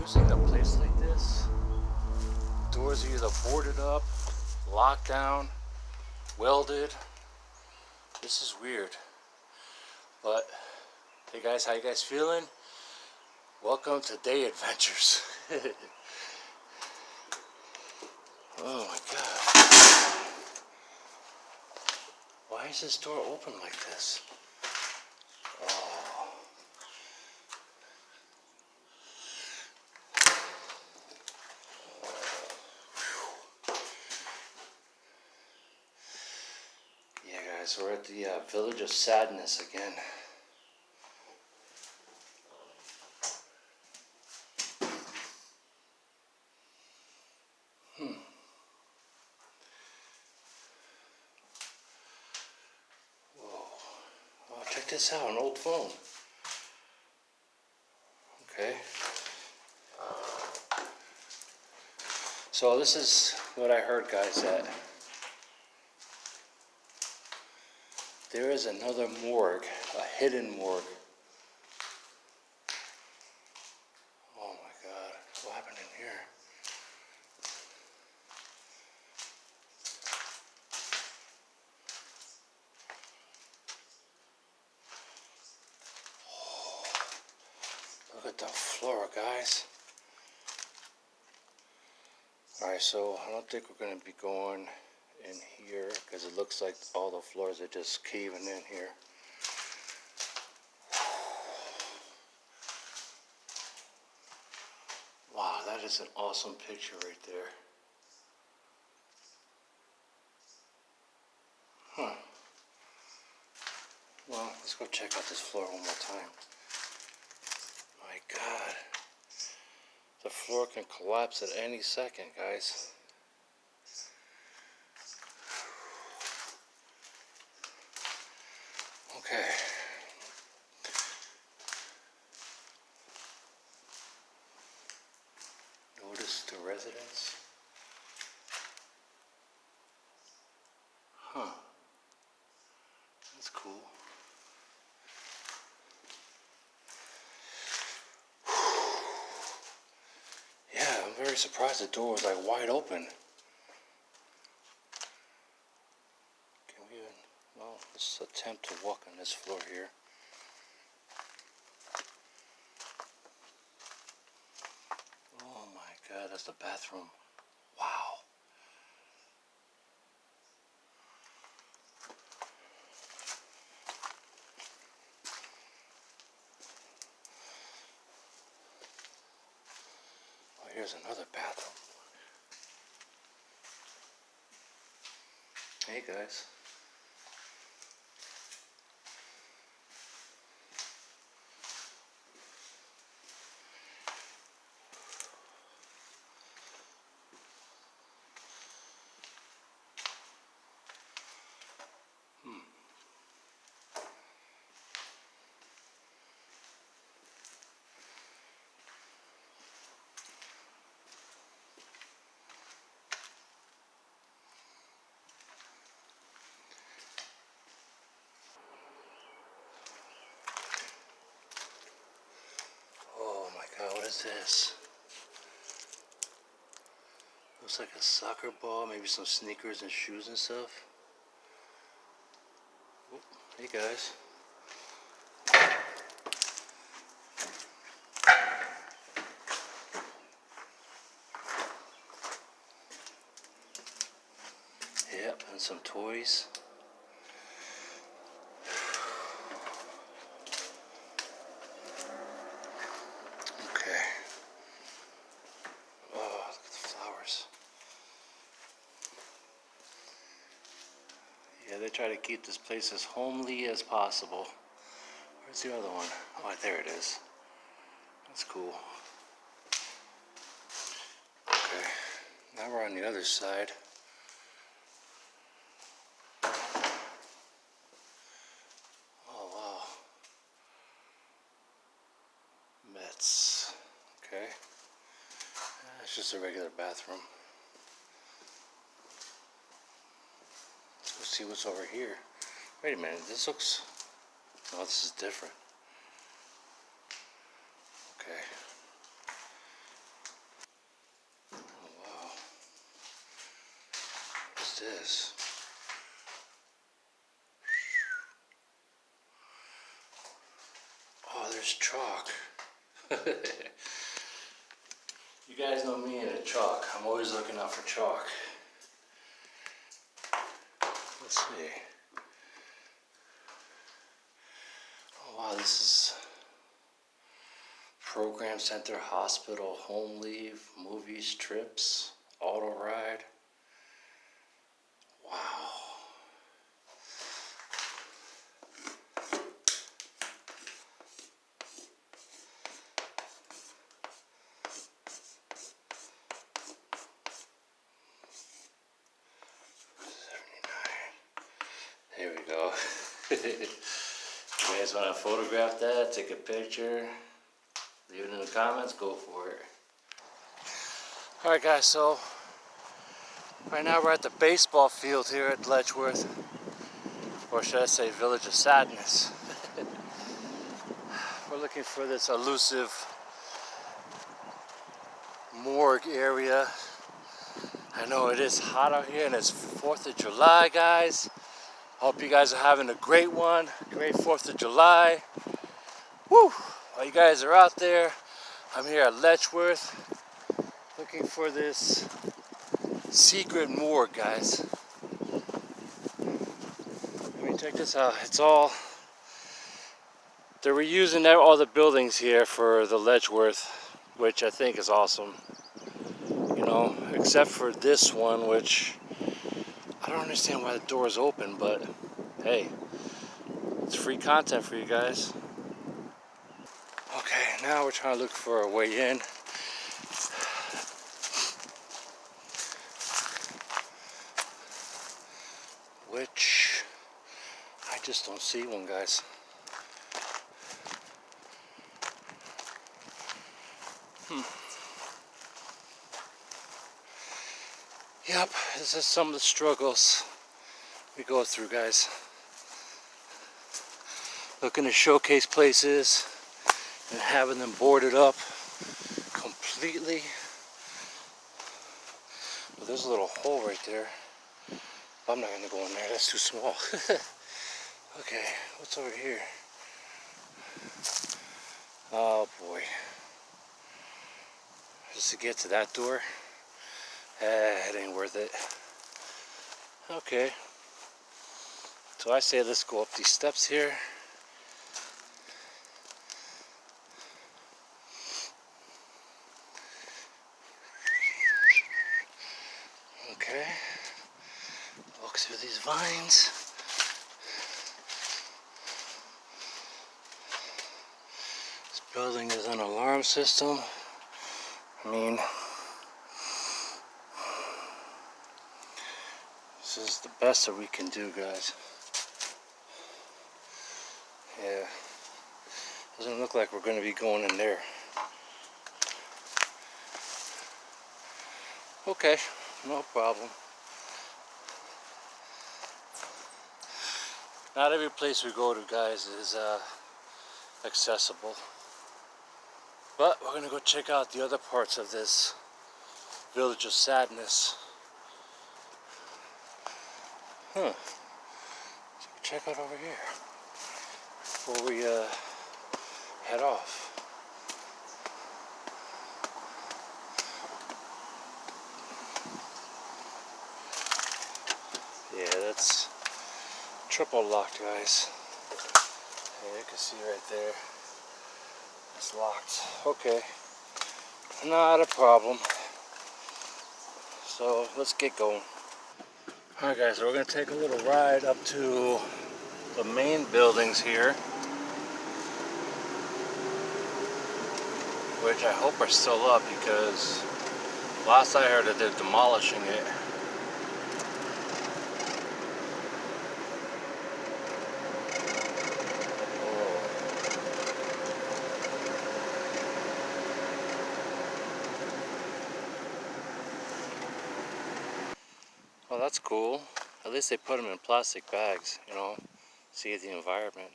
using a place like this, doors are either boarded up, locked down, welded. This is weird. But hey guys, how you guys feeling? Welcome to Day Adventures. Oh my god. Why is this door open like this? Oh. Yeah guys, we're at the Village of Sadness again. Check this out, an old phone. Okay. So this is what I heard, guys, that there is another morgue, a hidden morgue. Oh my god, what happened in here? Look at the floor, guys. Alright, so I don't think we're going to be going in here because it looks like all the floors are just caving in here. Wow, that is an awesome picture right there. Huh. Well, let's go check out this floor one more time. My god. The floor can collapse at any second, guys. Okay. Notice the residence. Huh. That's cool. Yeah, I'm very surprised the door was like wide open. Can we even, well, let's attempt to walk on this floor here. Oh my god, that's the bathroom. Wow. Oh, here's another bathroom. Hey guys. Oh my god, what is this? Looks like a soccer ball, maybe some sneakers and shoes and stuff. Oh, hey guys. Yep, and some toys. Okay. Oh, look at the flowers. Yeah, they try to keep this place as homely as possible. Where's the other one? Oh, there it is. That's cool. Okay, now we're on the other side. Oh, wow. Mets. Okay. It's just a regular bathroom. Let's go see what's over here. Wait a minute, this looks... Oh, this is different. Okay. this? Oh, there's chalk. You guys know me and a chalk. I'm always looking out for chalk. Let's see. Oh wow, this is Program Center, Hospital, Home Leave, Movies, Trips, Auto Ride. Wow. There we go. You guys want to photograph that, take a picture, leave it in the comments, go for it. Alright guys, so right now we're at the baseball field here at Letchworth, or should I say Village of Sadness. We're looking for this elusive morgue area. I know it is hot out here and it's 4th of July, guys. Hope you guys are having a great one, great 4th of July. Woo! While you guys are out there, I'm here at Letchworth looking for this secret morgue, guys. I mean, check this out. It's all, they're reusing all the buildings here for the Letchworth, which I think is awesome. You know, except for this one, which I don't understand why the door is open, but hey, it's free content for you guys. Okay, now we're trying to look for a way in. Which I just don't see one, guys. Yep, this is some of the struggles we go through, guys. Looking to showcase places and having them boarded up completely. Well, there's a little hole right there. I'm not gonna go in there, that's too small. Okay, what's over here? Oh boy. Just to get to that door? It ain't worth it. Okay. So I say let's go up these steps here. Okay. Walk through these vines. This building is an alarm system. I mean, this is the best that we can do, guys. Yeah. Doesn't look like we're going to be going in there. Okay, no problem. Not every place we go to, guys, is accessible. But we're going to go check out the other parts of this Village of Sadness. Huh. So check out over here before we head off. Yeah, that's triple locked, guys. Yeah, you can see right there. It's locked. Okay. Not a problem. So let's get going. Alright guys, so we're going to take a little ride up to the main buildings here, which I hope are still up because last I heard that they're demolishing it. Well, that's cool. At least they put them in plastic bags, you know, see the environment.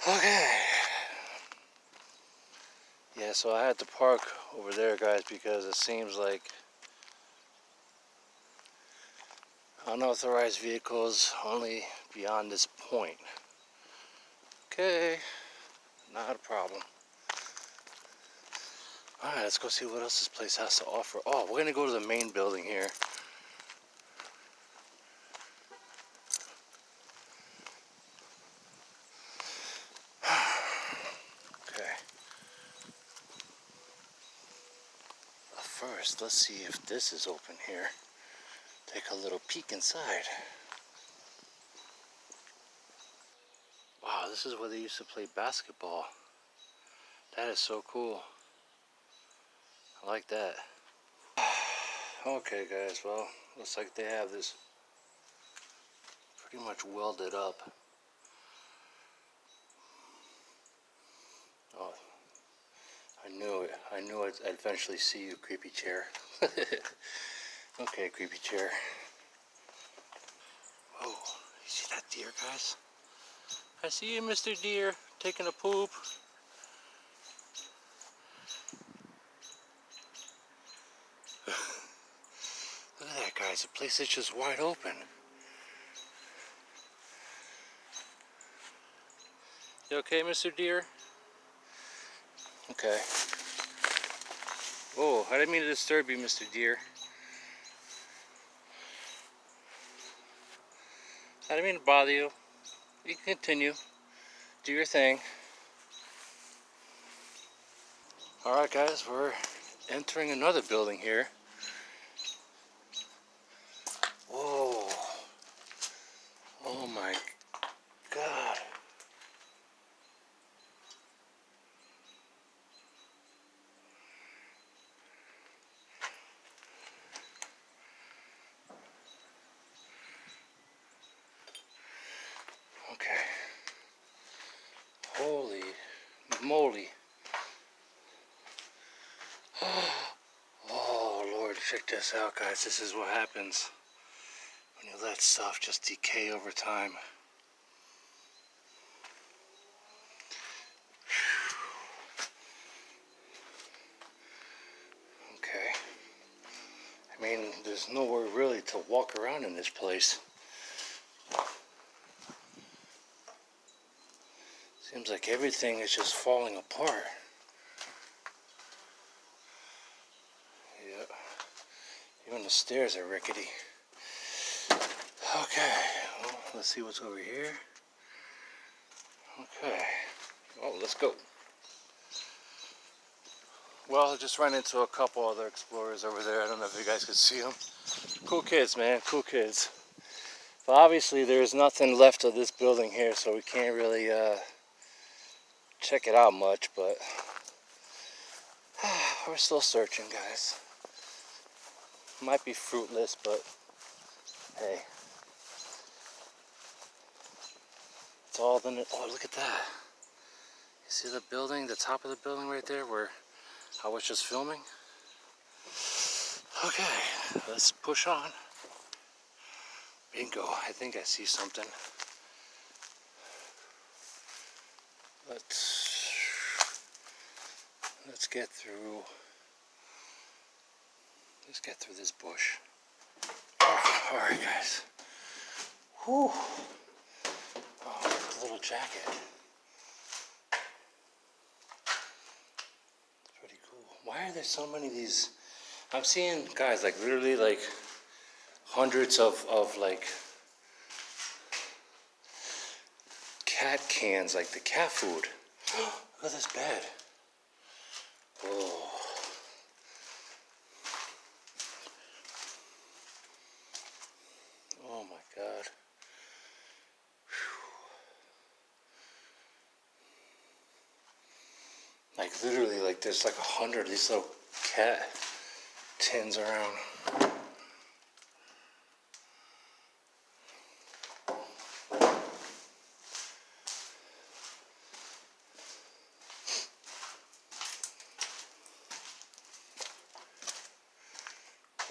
Okay. Yeah, so I had to park over there, guys, because it seems like Unauthorized vehicles only beyond this point. Okay, not a problem. Alright, let's go see what else this place has to offer. Oh, we're gonna go to the main building here. Okay. But first, let's see if this is open here. Take a little peek inside. Wow, this is where they used to play basketball. That is so cool. I like that. Okay guys, well, looks like they have this pretty much welded up. Oh, I knew it. I knew I'd eventually see you, creepy chair. Okay, creepy chair. Whoa, you see that deer, guys? I see you, Mr. Deer, taking a poop. Look at that, guys. The place is just wide open. You okay, Mr. Deer? Okay. Oh, I didn't mean to disturb you, Mr. Deer. I didn't mean to bother you. You can continue. Do your thing. Alright guys, we're entering another building here. Whoa. Oh my God. Okay. Holy moly. Oh Lord, check this out guys. This is what happens when you let stuff just decay over time. Okay. I mean, there's nowhere really to walk around in this place. Seems like everything is just falling apart. Yeah. Even the stairs are rickety. Okay. Well, let's see what's over here. Okay. Oh, let's go. Well, I just ran into a couple other explorers over there. I don't know if you guys could see them. Cool kids, man. Cool kids. But obviously, there's nothing left of this building here, so we can't really check it out much, but we're still searching, guys. Might be fruitless, but hey. It's all the... Oh, look at that. You see the building, the top of the building right there where I was just filming? Okay, let's push on. Bingo, I think I see something. Let's get through. Let's get through this bush. All right, guys. Whew. Oh, look, a little jacket. It's pretty cool. Why are there so many of these? I'm seeing, guys, like literally like hundreds of like cat cans, like the cat food. Look at this bed. Oh. Oh my God. Whew. Like literally, like there's like 100 of these little cat tins around.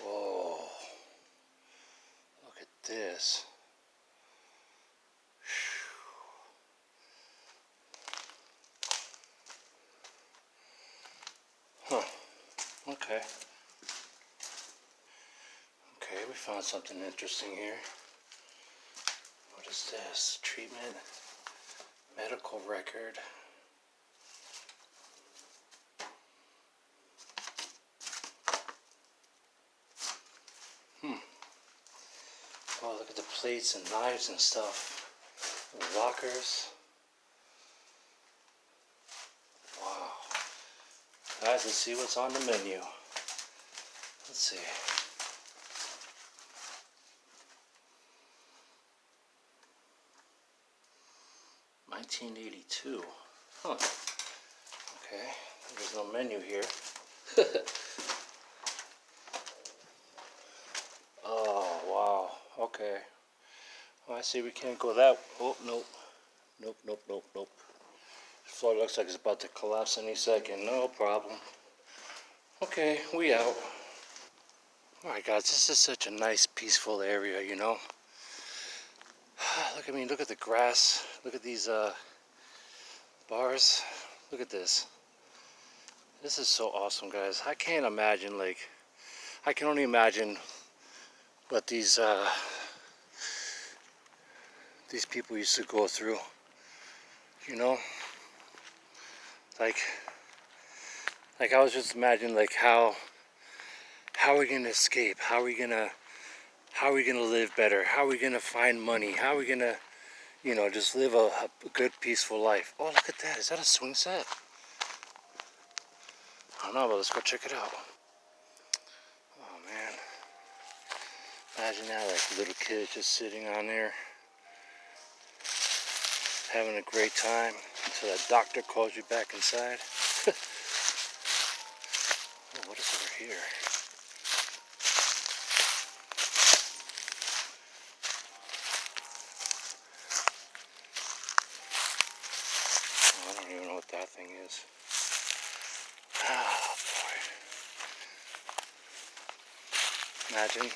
Whoa. Look at this. Huh. Okay. Okay, we found something interesting here. What is this? Treatment, medical record. Oh, look at the plates and knives and stuff. Lockers. Wow. Guys, let's see what's on the menu. Let's see. $1982. Huh. Okay. There's no menu here. Oh, wow. Okay. Oh, I see we can't go that. Oh, nope. Nope, nope, nope, nope. The floor looks like it's about to collapse any second. No problem. Okay, we out. Alright guys, this is such a nice peaceful area, you know. Look at me, look at the grass. Look at these bars. Look at this. This is so awesome, guys. I can't imagine, like, I can only imagine what these people used to go through, you know. Like I was just imagining, like, how are we gonna escape? How are we gonna live better? How are we gonna find money? How are we gonna, you know, just live a good, peaceful life? Oh, look at that. Is that a swing set? I don't know, but let's go check it out. Oh, man. Imagine that, like, little kid just sitting on there, having a great time until that doctor calls you back inside. Oh, what is over here? Oh, I don't even know what that thing is. Oh, boy. Imagine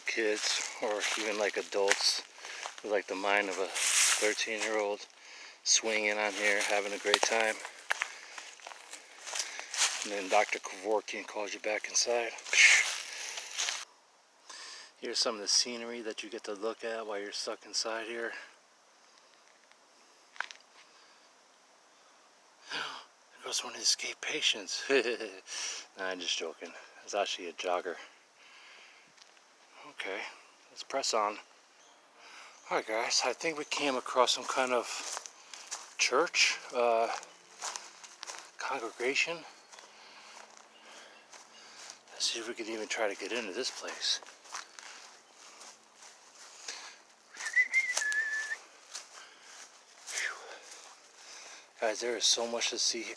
kids, or even like adults, with like the mind of a 13-year-old, swinging on here, having a great time. And then Dr. Kevorkian calls you back inside. Here's some of the scenery that you get to look at while you're stuck inside here. There goes one of the escape patients. Nah, I'm just joking. It's actually a jogger. Okay, let's press on. Alright guys, I think we came across some kind of church, congregation. Let's see if we could even try to get into this place. Whew. Guys, there is so much to see here.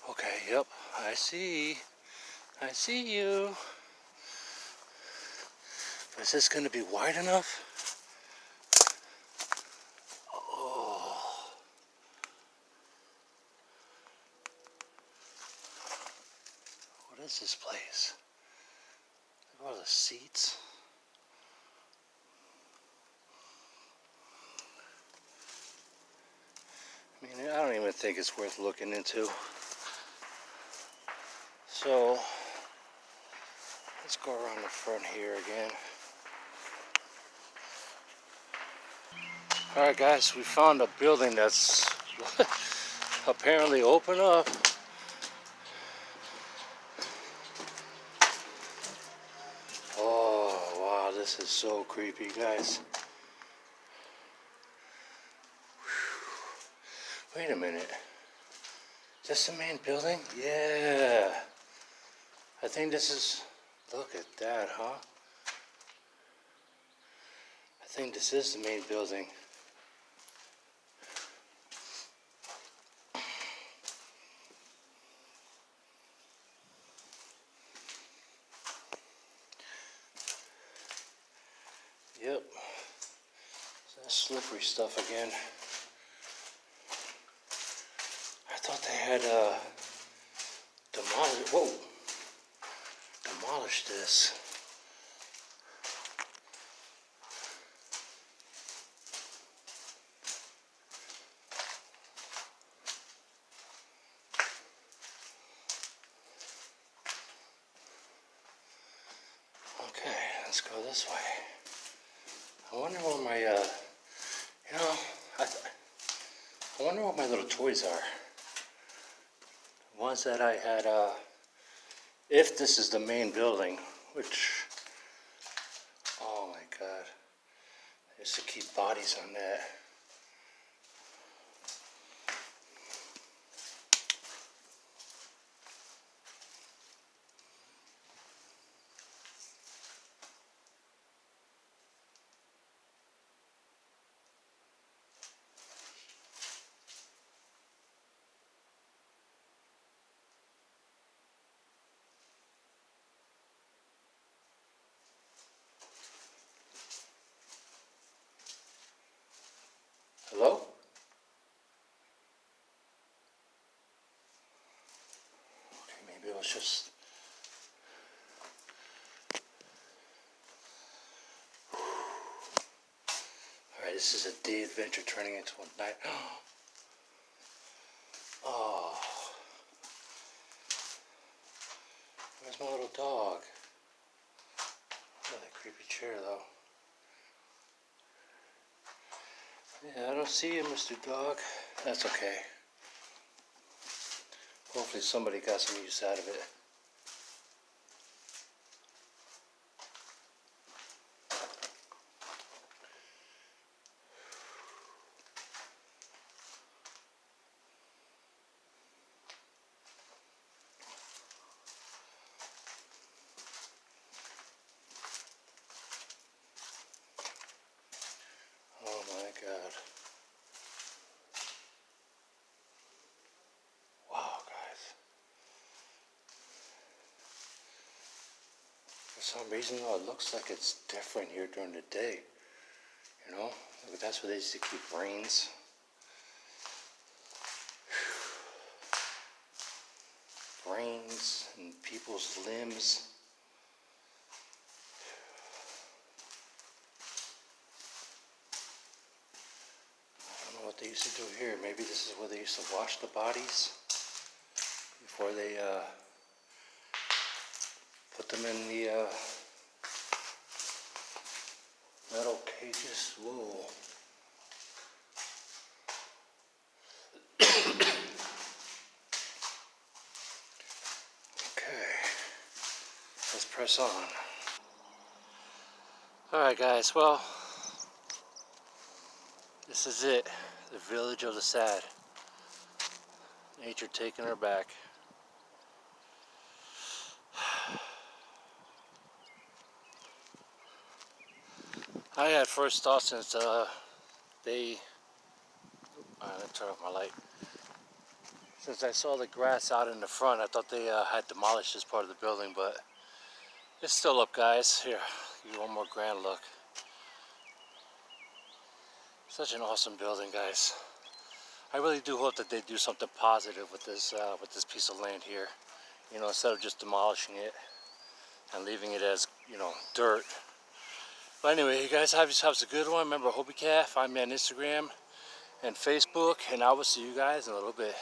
Okay, yep, I see you. Is this going to be wide enough? Oh. What is this place? Look at all the seats. I mean, I don't even think it's worth looking into. So, let's go around the front here again. Alright guys, we found a building that's apparently open up. Oh wow, this is so creepy, guys. Wait a minute. Is this the main building? Yeah. I think this is... Look at that, huh? I think this is the main building. Yep. It's that slippery stuff again. I thought they had demolished this. go this way. I wonder where my, you know, I wonder what my little toys are. The ones that I had, if this is the main building, which, oh my God, I used to keep bodies on that. Hello? Okay, maybe it was just... Alright, this is a day adventure turning into a night. Oh, where's my little dog? Oh, that creepy chair though. Yeah, I don't see you, Mr. Dog. That's okay. Hopefully somebody got some use out of it. Oh my God. Wow, guys. For some reason though, it looks like it's different here during the day. You know? Look, that's where they used to keep brains. Brains and people's limbs. I don't know what they used to do here. Maybe this is where they used to wash the bodies before they put them in the metal cages. Whoa. Okay, let's press on. Alright guys, well, this is it. The village of the sad. Nature taking her back. I had first thought since they... let me turn off my light. Since I saw the grass out in the front, I thought they had demolished this part of the building, but it's still up, guys. Here, give you one more grand look. Such an awesome building, guys. I really do hope that they do something positive with this piece of land here. You know, instead of just demolishing it and leaving it as, you know, dirt. But anyway, you guys have yourselves a good one. Remember, Hobie Katt, find me on Instagram and Facebook, and I will see you guys in a little bit.